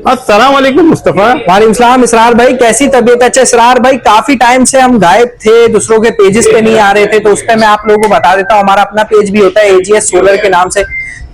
अस्सलाम वालेकुम मुस्तफा। वालेकुम सलाम इसरार भाई, कैसी तबीयत? अच्छा इसरार भाई, काफी टाइम से हम गायब थे, दूसरों के पेजेस पे नहीं आ रहे थे, तो उस पे मैं आप लोगों को बता देता हूँ। हमारा अपना पेज भी होता है एजीएस सोलर के नाम से,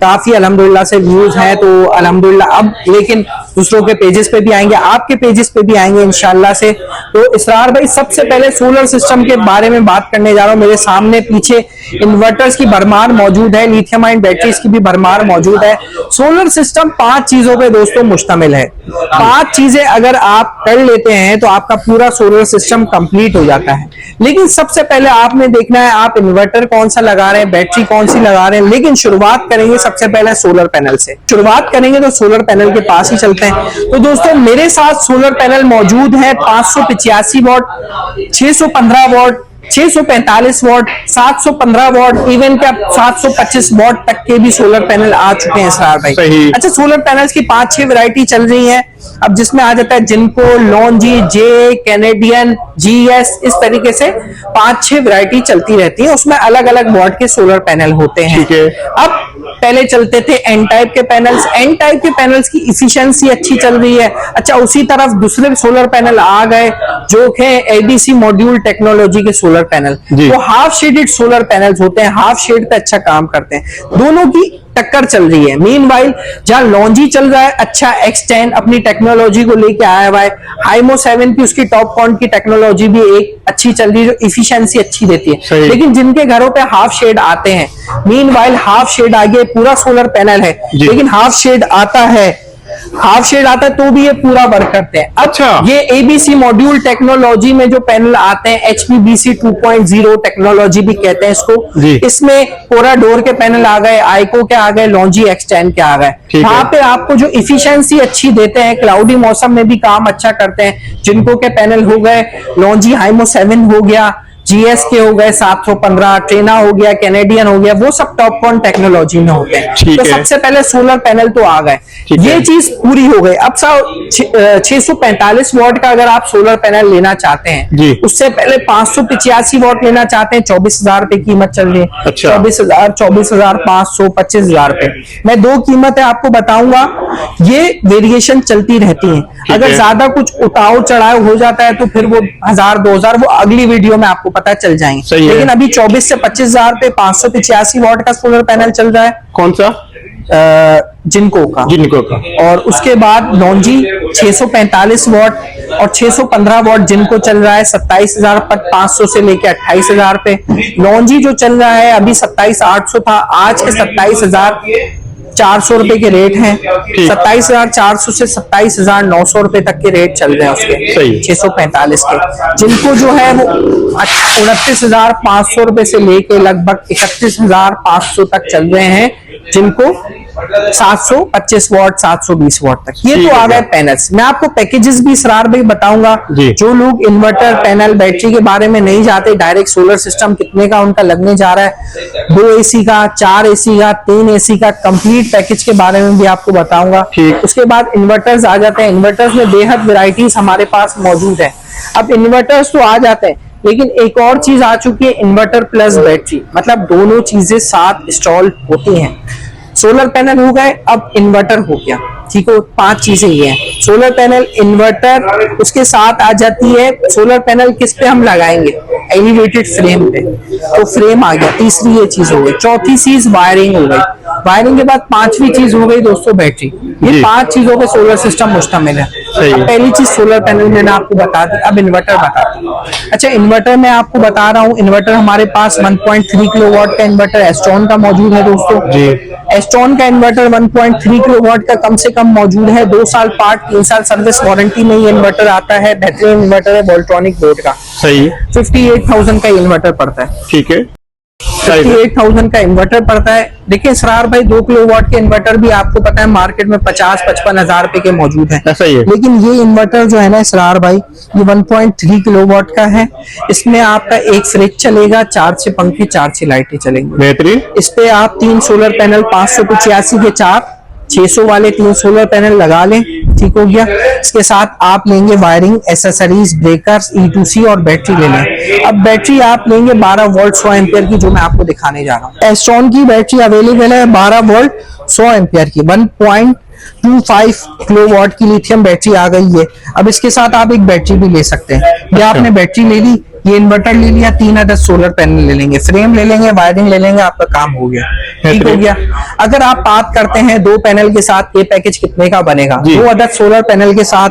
काफी अल्हम्दुलिल्लाह से व्यूज हैं, तो अल्हम्दुलिल्लाह अब लेकिन दूसरों के पेजेस पे भी आएंगे, आपके पेजेस पे भी आएंगे इंशाल्लाह से। तो इसरार भाई, सबसे पहले सोलर सिस्टम के बारे में बात करने जा रहा हूँ। मेरे सामने पीछे इन्वर्टर्स की भरमार मौजूद है, लिथियम आयन बैटरीज की भी भरमार मौजूद है। सोलर सिस्टम 5 चीजों पे दोस्तों मुश्तमिल है। 5 चीजें अगर आप कर लेते हैं तो आपका पूरा सोलर सिस्टम कंप्लीट हो जाता है। लेकिन सबसे पहले आपने देखना है आप इन्वर्टर कौन सा लगा रहे हैं, बैटरी कौन सी लगा रहे हैं। लेकिन शुरुआत करेंगे सबसे पहले सोलर पैनल से। शुरुआत करेंगे तो सोलर पैनल के पास ही चलते हैं। तो दोस्तों मेरे साथ सोलर पैनल मौजूद है 585 what, 615 what, 645 what, 715 what, even क्या 725 वॉट तक के भी सोलर पैनल आ चुके हैं इसरार भाई। अच्छा, सोलर पैनल्स की 5-6 वैरायटी चल रही है। अब जिसमें आ जाता है जिनको, लॉन्जी, जे, कैनेडियन, जीएस, इस तरीके से 5-6 वैरायटी चलती रहती है। उसमें अलग अलग वॉट के सोलर पैनल होते हैं। ठीक है। अब पहले चलते थे एन टाइप के पैनल्स। एन टाइप के पैनल्स की इफिशिएंसी अच्छी चल रही है। अच्छा, उसी तरफ दूसरे सोलर पैनल आ गए जो है एबीसी मॉड्यूल टेक्नोलॉजी के सोलर पैनल। वो हाफ शेडेड सोलर पैनल्स होते हैं, हाफ शेड पे अच्छा काम करते हैं। दोनों की टक्कर चल रही है। मीनवाइल जहां लॉन्जी चल रहा है अच्छा, X10 अपनी टेक्नोलॉजी को लेके आया हुआ है। हाइमो 7 की उसकी टॉप कॉन की टेक्नोलॉजी भी एक अच्छी चल रही है जो इफिशिएंसी अच्छी देती है। लेकिन जिनके घरों पे हाफ शेड आते हैं, मीनवाइल हाफ शेड आगे पूरा सोलर पैनल है लेकिन हाफ शेड आता है, हाफ शेड आता है तो भी ये पूरा वर्क करते हैं। अच्छा, ये एबीसी मॉड्यूल टेक्नोलॉजी में जो पैनल आते हैं, HPBC 2.0 टेक्नोलॉजी भी कहते हैं इसको। इसमें कोरा डोर के पैनल आ गए, आइको के आ गए, लॉन्जी X10 के आ गए। वहां पे आपको जो इफिशिएंसी अच्छी देते हैं, क्लाउडी मौसम में भी काम अच्छा करते हैं। जिनको के पैनल हो गए, लॉन्जी हाइमो 7 हो गया, जीएस के हो गए 715, ट्रेना हो गया, कैनेडियन हो गया, वो सब टॉप कॉन टेक्नोलॉजी में होते हैं। तो सबसे पहले सोलर पैनल तो आ गए, ये चीज पूरी हो गई। अब 645 वॉट का अगर आप सोलर पैनल लेना चाहते हैं, उससे पहले 585 वॉट लेना चाहते हैं, 24,000 रुपए कीमत चल रही है। 24,000, 24,500, 25,000 रुपए। मैं 2 कीमतें आपको बताऊंगा, ये वेरिएशन चलती रहती है। अगर ज्यादा कुछ उतार चढ़ाव हो जाता है तो फिर वो 1,000, 2,000 वो अगली वीडियो में आपको पता चल जाएंगे। लेकिन अभी 24 से 25,000 पे 585 वॉट का सोलर पैनल चल रहा है। कौन सा? जिनको का। और उसके बाद लॉन्जी 645 वॉट और 615 वॉट जिनको चल रहा है 27,500 से लेके 28,000 पे। लॉन्जी जो चल रहा है अभी 27,800 था, आज के 27,400 रुपए के रेट हैं। 27,400 से 27,900 रुपए तक के रेट चल रहे हैं उसके 645 के। जिनको जो है वो 29,500 रुपए से लेके लगभग 31,500 तक चल रहे हैं, जिनको 725 वॉट, 720 वॉट तक। ये तो आ गए पैनल्स। मैं आपको पैकेजेस भी इसरार भाई बताऊंगा। जो लोग इन्वर्टर, पैनल, बैटरी के बारे में नहीं जाते, डायरेक्ट सोलर सिस्टम कितने का उनका लगने जा रहा है, 2 AC का, 4 AC का, 3 AC का, कंप्लीट पैकेज के बारे में भी आपको बताऊंगा। उसके बाद इन्वर्टर्स आ जाते हैं। इन्वर्टर्स में बेहद वेराइटीज हमारे पास मौजूद है। अब इन्वर्टर्स तो आ जाते हैं, लेकिन एक और चीज आ चुकी है, इन्वर्टर प्लस बैटरी, मतलब दोनों चीजें साथ इंस्टॉल होती हैं। सोलर पैनल हो गए, अब इन्वर्टर हो गया। ठीक है, 5 चीजें ये हैं, सोलर पैनल, इन्वर्टर, उसके साथ आ जाती है सोलर पैनल किस पे हम लगाएंगे, एलिवेटेड फ्रेम पे, तो फ्रेम आ गया। तीसरी ये चीज हो गई। चौथी चीज वायरिंग हो गई। वायरिंग के बाद 5वीं चीज हो गई दोस्तों बैटरी। ये 5 चीजों पे सोलर सिस्टम मुश्तमिल है। अब पहली चीज सोलर पैनल मैंने आपको बता दी, अब इन्वर्टर बताता हूँ। अच्छा, इन्वर्टर में आपको बता रहा हूँ, इन्वर्टर हमारे पास 1.3 किलोवाट का इन्वर्टर एस्ट्रॉन का मौजूद है दोस्तों। एस्ट्रॉन का इन्वर्टर 1.3 किलोवाट का कम से कम मौजूद है। 2 साल पार्ट, 3 साल सर्विस वारंटी में ये इन्वर्टर आता है। बेहतरीन इन्वर्टर है, वोल्ट्रॉनिक बोर्ड का। सही, 58,000 का इन्वर्टर पड़ता है। ठीक है, 58,000 का इन्वर्टर पड़ता है। देखिए इसरार भाई, 2 किलोवाट के इन्वर्टर भी आपको पता है मार्केट में 50-55 हजार रुपए के मौजूद हैं। ऐसा ही है। लेकिन ये इन्वर्टर जो है ना इसरार भाई, ये 1.3 किलोवाट का है। इसमें आपका एक फ्रिज चलेगा, 4-6 पंखे, 4-6 लाइटें चलेंगी। बेहतरीन। इस पे आप 3 सोलर पैनल 585 के 4, 600 वाले 3 सोलर पैनल लगा लें। ठीक हो गया। इसके साथ आप लेंगे वायरिंग, एसेसरीज, ब्रेकर्स, E2C और बैटरी ले लें। अब बैटरी आप लेंगे 12 वोल्ट 100 एम्पियर की, जो मैं आपको दिखाने जा रहा हूँ। एस्ट्रॉन की बैटरी अवेलेबल है 12 वोल्ट 100 एम्पियर की, 1.3 25 किलोवाट की लिथियम बैटरी आ गई है। अब इसके साथ आप एक बैटरी भी ले सकते हैं। ये आपने बैटरी ले ली, ये इन्वर्टर ले लिया, 3 अदद सोलर पैनल ले लेंगे, फ्रेम ले लेंगे, वायरिंग ले लेंगे, आपका काम हो गया, ठीक हो गया। अगर आप बात करते हैं 2 पैनल के साथ ये पैकेज कितने का बनेगा, 2 अदद सोलर पैनल के साथ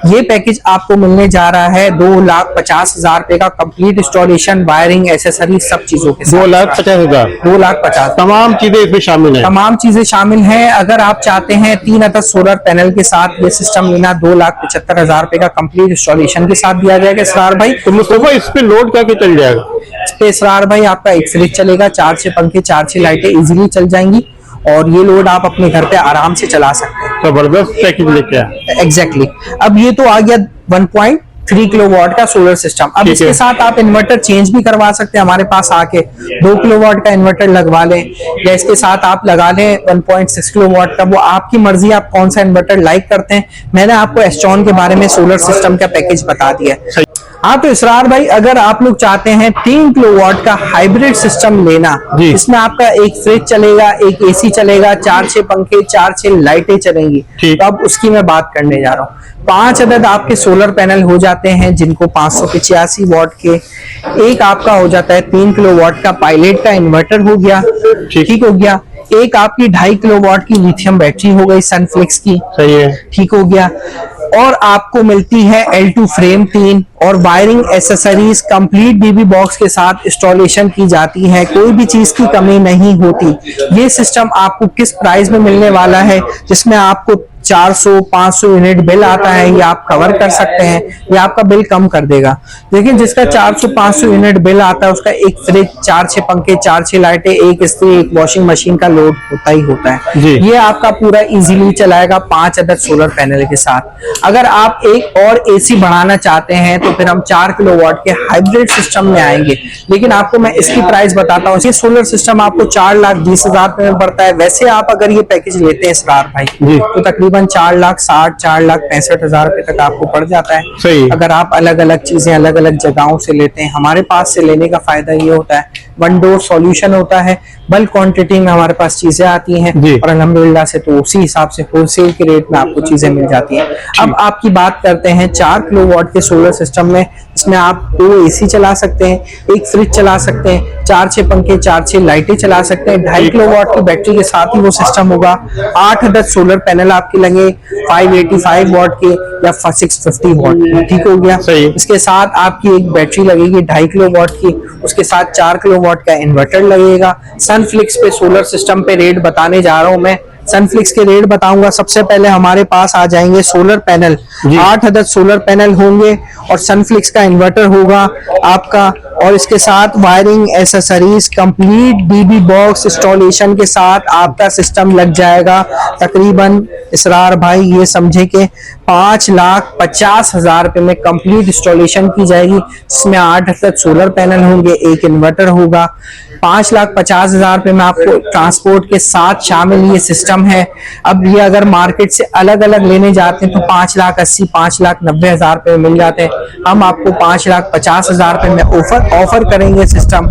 ये पैकेज आपको मिलने जा रहा है 2,50,000 रुपए का, कंप्लीट इंस्टॉलेशन, वायरिंग, एसेसरी, सब चीजों के साथ 2,50,000। 2,50,000 तमाम चीजें इसमें शामिल है। तमाम चीजें शामिल हैं। अगर आप चाहते हैं 3 अदद सोलर पैनल के साथ ये सिस्टम लेना, 2,75,000 रुपए का कंप्लीट इंस्टॉलेशन के साथ दिया जाएगा इसरार भाई। तो मुस्तफा इस पे लोड क्या चल जाएगा? इस पे इसरार भाई आपका एक फ्रिज चलेगा, 4-6 पंखे, 4-6 लाइटें इजीली चल जाएंगी और ये लोड आप अपने घर पे आराम से चला सकते हैं। जबरदस्त पैकेज लेके आया। एग्जैक्टली। अब ये तो आ गया 1.3 किलोवाट का सोलर सिस्टम। अब इसके साथ आप इन्वर्टर चेंज भी करवा सकते हैं, हमारे पास आके 2 किलोवाट का इन्वर्टर लगवा लें या इसके साथ आप लगा लें 1.6 किलोवाट का, वो आपकी मर्जी, आप कौन सा इन्वर्टर लाइक करते हैं। मैंने आपको एस्ट्रॉन के बारे में सोलर सिस्टम का पैकेज बता दिया है। हाँ तो इसरार भाई, अगर आप लोग चाहते हैं 3 किलोवाट का हाइब्रिड सिस्टम लेना, इसमें आपका एक फ्रिज चलेगा, एक एसी चलेगा, 4-6 पंखे, 4-6 लाइटें चलेंगी, तो अब उसकी मैं बात करने जा रहा हूँ। 5 अदद आपके सोलर पैनल हो जाते हैं जिनको 585 वॉट के, एक आपका हो जाता है 3 किलोवाट का पायलट का इन्वर्टर हो गया, ठीक हो गया, एक आपकी 2.5 किलोवाट की लिथियम बैटरी हो गई सनफ्लिक्स की, सही है, ठीक हो गया, और आपको मिलती है L2 फ्रेम 3 और वायरिंग एसेसरीज कंप्लीट बीबी बॉक्स के साथ इंस्टॉलेशन की जाती है, कोई भी चीज की कमी नहीं होती। ये सिस्टम आपको किस प्राइस में मिलने वाला है, जिसमें आपको 400-500 यूनिट बिल आता है, ये आप कवर कर सकते हैं, ये आपका बिल कम कर देगा। लेकिन जिसका 400-500 यूनिट बिल आता है उसका एक फ्रिज, 4-6 पंखे, 4-6 लाइटें, एक इस्त्री, एक वॉशिंग मशीन का लोड होता ही होता है। ये आपका पूरा इजीली चलाएगा 5 अदद सोलर पैनल के साथ। अगर आप एक और एसी बढ़ाना चाहते हैं तो फिर हम 4 किलोवाट के हाइब्रिड सिस्टम में आएंगे, लेकिन आपको मैं इसकी प्राइस बताता हूँ। ये सोलर सिस्टम आपको 4,20,000 रुपए में पड़ता है। वैसे आप अगर ये पैकेज लेते हैं इसरार भाई तो तकरीबन 4,60,000 4,65,000 रुपए तक आपको पड़ जाता है। सही। अगर आप अलग अलग चीजें अलग अलग जगहों से लेते हैं, हमारे पास से लेने का फायदा ये होता है 1 डोर सॉल्यूशन होता है, बल्क क्वांटिटी में हमारे पास चीजें आती हैं और अल्हम्दुलिल्लाह से तो उसी हिसाब से होलसेल के रेट में आपको चीजें मिल जाती हैं। अब आपकी बात करते हैं 4 किलोवाट के सोलर सिस्टम में, इसमें आप 2 एसी चला सकते हैं, एक फ्रिज चला सकते हैं, 4-6 पंखे, 4-6 लाइटें चला सकते हैं, 2.5 किलोवाट की बैटरी के साथ ही वो सिस्टम होगा। 8 अदद सोलर पैनल आपके लगे 585 वॉट के या 650 वॉट के, ठीक हो गया। इसके साथ आपकी एक बैटरी लगेगी 2.5 किलोवाट की, उसके साथ 4 किलोवाट का इन्वर्टर लगेगा। सनफ्लिक्स पे सोलर सिस्टम पे रेट बताने जा रहा हूं मैं। सनफ्लिक्स के रेट बताऊंगा। सबसे पहले हमारे पास आ जाएंगे सोलर पैनल, 8 अदद सोलर पैनल होंगे और सनफ्लिक्स का इन्वर्टर होगा आपका, और इसके साथ वायरिंग एसेसरीज कंप्लीट बीबी बॉक्स इंस्टॉलेशन के साथ आपका सिस्टम लग जाएगा तकरीबन इसरार भाई ये समझे कि 5,50,000 रुपए में कंप्लीट इंस्टॉलेशन की जाएगी, जिसमें 8 अदद सोलर पैनल होंगे, एक इन्वर्टर होगा। 5,50,000 रुपए में आपको ट्रांसपोर्ट के साथ शामिल ये सिस्टम है। अब ये अगर मार्केट से अलग अलग लेने जाते हैं तो 5,80,000 5,90,000 रुपए में मिल जाते हैं। हम आपको 5,50,000 रुपए में ऑफर करेंगे सिस्टम।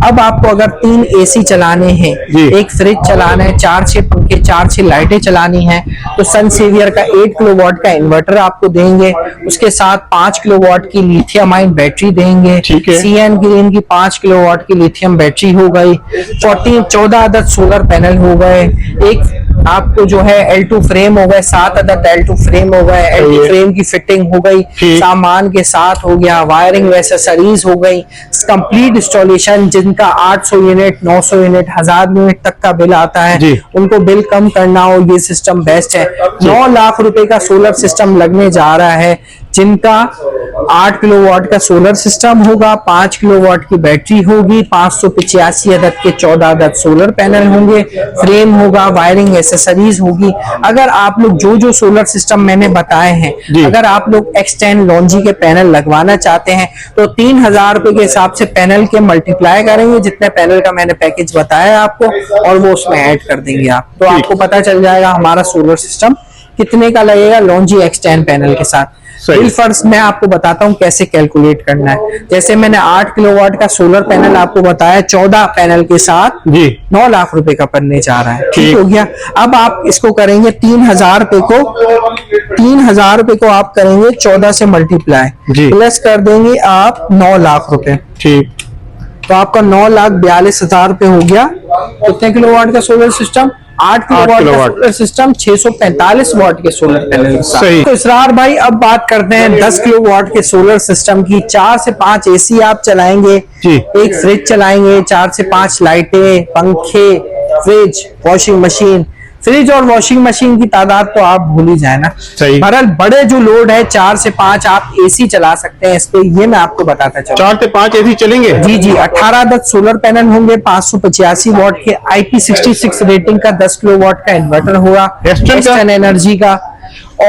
अब आपको अगर 3 एसी चलाने हैं, एक फ्रिज चलाना है, 4-6 पंखे, 4-6 लाइटें चलानी है, तो सन सेवियर का 8 किलोवाट का इन्वर्टर आपको देंगे, उसके साथ 5 किलोवाट की लिथियम आयन बैटरी देंगे, CN ग्रीन की 5 किलोवाट की लिथियम बैटरी हो गई, 14 अदद सोलर पैनल हो गए, एक आपको जो है L2 फ्रेम हो गए, 7 अदद L2 फ्रेम हो गए, L2 फ्रेम की फिटिंग हो गई, सामान के साथ हो गया, वायरिंग एसेसरीज हो गई, कंप्लीट इंस्टॉलेशन। जिनका 800 यूनिट 900 यूनिट 1000 यूनिट तक का बिल आता है, उनको बिल कम करना हो ये सिस्टम बेस्ट है। 9 लाख रुपए का सोलर सिस्टम लगने जा रहा है, जिनका 8 किलोवाट का सोलर सिस्टम होगा, 5 किलोवाट की बैटरी होगी, 585 अदद के 14 अदद सोलर पैनल होंगे, फ्रेम होगा, वायरिंग एसेसरीज होगी। अगर आप लोग जो जो सोलर सिस्टम मैंने बताए हैं, अगर आप लोग एक्सटेंड लॉन्जी के पैनल लगवाना चाहते हैं तो 3,000 रुपए के हिसाब से पैनल के मल्टीप्लाई करेंगे जितने पैनल का मैंने पैकेज बताया आपको, और वो उसमें ऐड कर देंगे आप, तो आपको पता चल जाएगा हमारा सोलर सिस्टम कितने का लगेगा लॉन्जी एक्सटेंड पैनल के साथ। सही। बिल फर्स्ट मैं आपको बताता हूँ कैसे कैलकुलेट करना है। जैसे मैंने 8 किलोवाट का सोलर पैनल आपको बताया, 14 पैनल के साथ जी 9 लाख रुपए का बनने जा रहा है। ठीक ठीक। हो गया। अब आप इसको करेंगे 3,000 रुपए को आप करेंगे 14 से मल्टीप्लाई, जी। प्लस कर देंगे आप 9 लाख रुपए, ठीक। तो आपका 9,42,000 रुपए हो गया। कितने किलोवाट का सोलर सिस्टम? 8 किलोवाट का किलोवाट। सोलर सिस्टम 645 वाट के सोलर पैनल के साथ। सही। तो इसरार भाई अब बात करते हैं 10 किलोवाट के सोलर सिस्टम की। 4 से 5 एसी आप चलाएंगे, जी। एक फ्रिज चलाएंगे, 4 से 5 लाइटें, पंखे, फ्रिज, वॉशिंग मशीन। फ्रिज और वॉशिंग मशीन की तादाद तो आप भूल ही जाए ना। सही। बहरहाल बड़े जो लोड है 4 से 5 आप एसी चला सकते हैं इस पे, ये मैं आपको बताता चलूं। 4 से 5 एसी चलेंगे? जी जी। 18 अदद सोलर पैनल होंगे, 585 वाट के, IP66 रेटिंग का 10 किलोवाट का इन्वर्टर होगा Eastern का? एनर्जी का,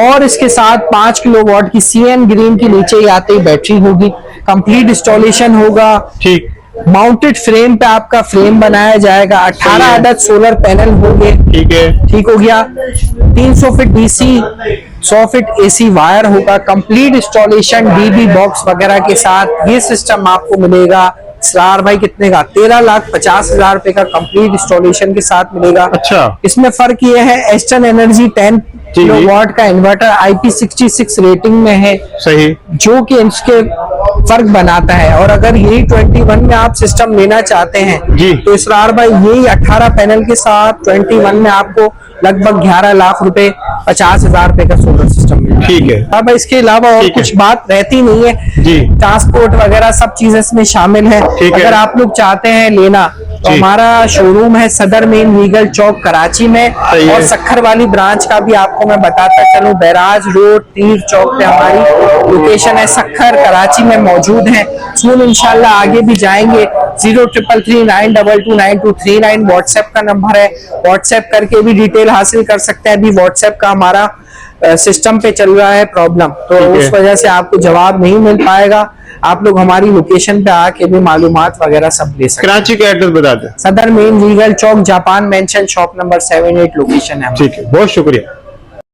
और इसके साथ 5 किलोवाट की CN ग्रीन की नीचे ही आते ही बैटरी होगी। कंप्लीट इंस्टॉलेशन होगा, ठीक। माउंटेड फ्रेम पे आपका फ्रेम बनाया जाएगा। 18 अदद सोलर पैनल होंगे। ठीक है। ठीक हो गया। 300 feet DC, 100 feet AC wire होगा। कंप्लीट इंस्टॉलेशन DB बॉक्स वगैरह के साथ ये सिस्टम आपको मिलेगा। इसरार भाई कितने का? 13,50,000 रुपए का कंप्लीट इंस्टॉलेशन के साथ मिलेगा। अच्छा। इसमें फर्क ये है, ईस्टर्न एनर्जी 10 जी। किलोवाट का इन्वर्टर IP66 रेटिंग में है, सही। जो कि इसके फर्क बनाता है। और अगर यही 21 में आप सिस्टम लेना चाहते हैं जी। तो इसरार भाई यही 18 पैनल के साथ 21 में आपको लगभग 11 लाख रुपए 50,000 रुपए का सोलर सिस्टम मिलेगा। ठीक है। अब इसके अलावा और ठीक है। कुछ बात रहती नहीं है जी। ट्रांसपोर्ट वगैरह सब चीजें इसमें शामिल है। ठीक है। अगर आप लोग चाहते हैं लेना तो जी। हमारा शोरूम है सदर मेन लीगल चौक कराची में, सही है। और सक्खर वाली ब्रांच का भी आपको मैं बताता चलूं, बैराज रोड तीर चौक पे हमारी लोकेशन है। सक्खर कराची में मौजूद है। सून इंशाल्लाह आगे भी जाएंगे। 0339229239 व्हाट्सएप का नंबर है, व्हाट्सएप करके भी डिटेल हासिल कर सकते हैं। अभी व्हाट्सएप का हमारा सिस्टम पे चल रहा है प्रॉब्लम, तो ठीक है। उस वजह से आपको जवाब नहीं मिल पाएगा। आप लोग हमारी लोकेशन पे आके भी मालूमात वगैरह सब ले सकते हैं। कराची का एड्रेस बता दें। Sadar main legal chowk, Japan mansion, shop number 78 location है हमारी। ठीक है, बहुत शुक्रिया।